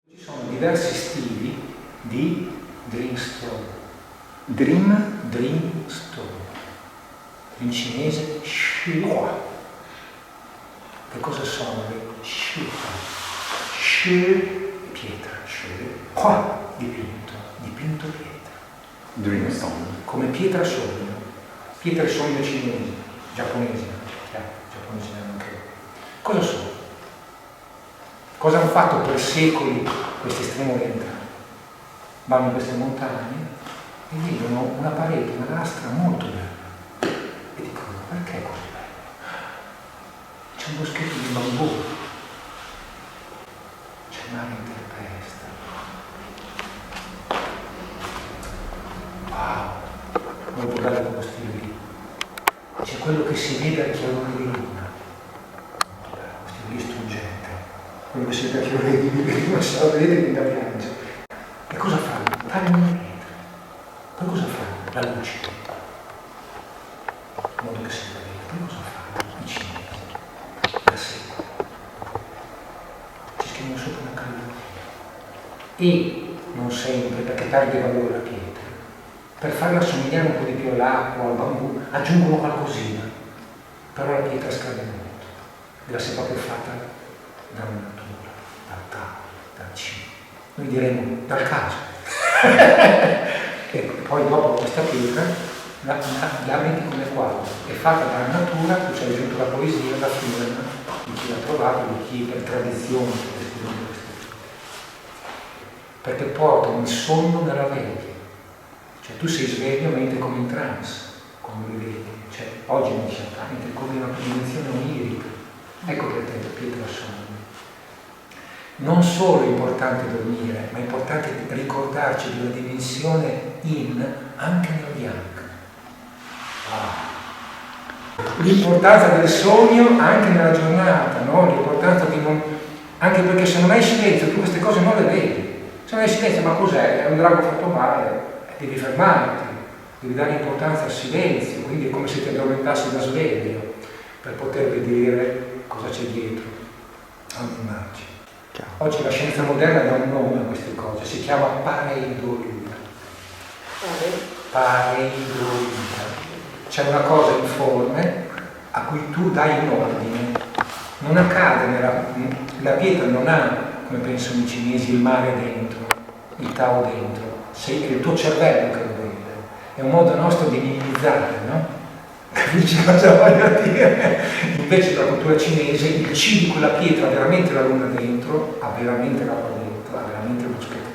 Ci sono diversi stili di Dreamstone. Dreamstone. In cinese Shihua. Che cosa sono le Shihua? Shi pietra, Hua dipinto pietra. Dreamstone. Come pietra sogno. Pietra sogno cinesi, giapponesi, giapponesi anche. Cosa sono? Cosa hanno fatto per secoli questi estremo orientali? Vanno in queste montagne e vedono una parete, una lastra molto bella. E dicono, perché così bello? C'è un boschetto di bambù, c'è il mare in tempesta. Wow, voglio parlare con questo stile lì. C'è quello che si vede al chiarore di luna. Questo lì struggente. Quello che si vede al chiarore di luna, se lo vedete mi da piangere. E cosa fanno? Tagliano la pietra. Poi cosa fanno? La luce. In modo che si veda. Poi cosa fanno? I cinesi. La sera. Ci scrivono sopra una calligrafia. E non sempre, perché perde valore la pietra, per farla assomigliare un po' di più all'acqua, al bambù, aggiungono qualcosina. Però la pietra scade molto. Deve essere proprio fatta dalla natura, dal tavolo, dal cibo. Noi diremo dal caso. E poi dopo questa pietra la metti come quadro, è fatta dalla natura, tu c'hai aggiunto la poesia, la firma di chi l'ha trovato, di chi per tradizione perché portano il sonno nella veglia. Cioè tu sei sveglio mentre come in trance, quando li vedi. Cioè oggi mi dice mentre come in una dimensione onirica. Ecco perché la pietra sonno. Non solo è importante dormire, ma è importante ricordarci di una dimensione anche nel bianco. L'importanza del sogno anche nella giornata, no? L'importanza di non... anche perché se non hai silenzio tu queste cose non le vedi. Se non hai silenzio, ma cos'è? È un drago fatto male, devi fermarti, devi dare importanza al silenzio, quindi è come se ti addormentassi da sveglio per poter vedere cosa c'è dietro a un'immagine. Oggi la scienza moderna dà un nome a queste cose, si chiama pareidolia. Pareidolia. C'è una cosa informe a cui tu dai un ordine. Non accade la pietra non ha, come pensano i cinesi, il mare dentro, il Tao dentro. È il tuo cervello che lo vede. È un modo nostro di minimizzare, no? Capisci cosa voglio dire? Invece la cultura cinese, il C di quella pietra ha veramente la luna dentro, ha veramente l'acqua dentro, ha veramente il boschetto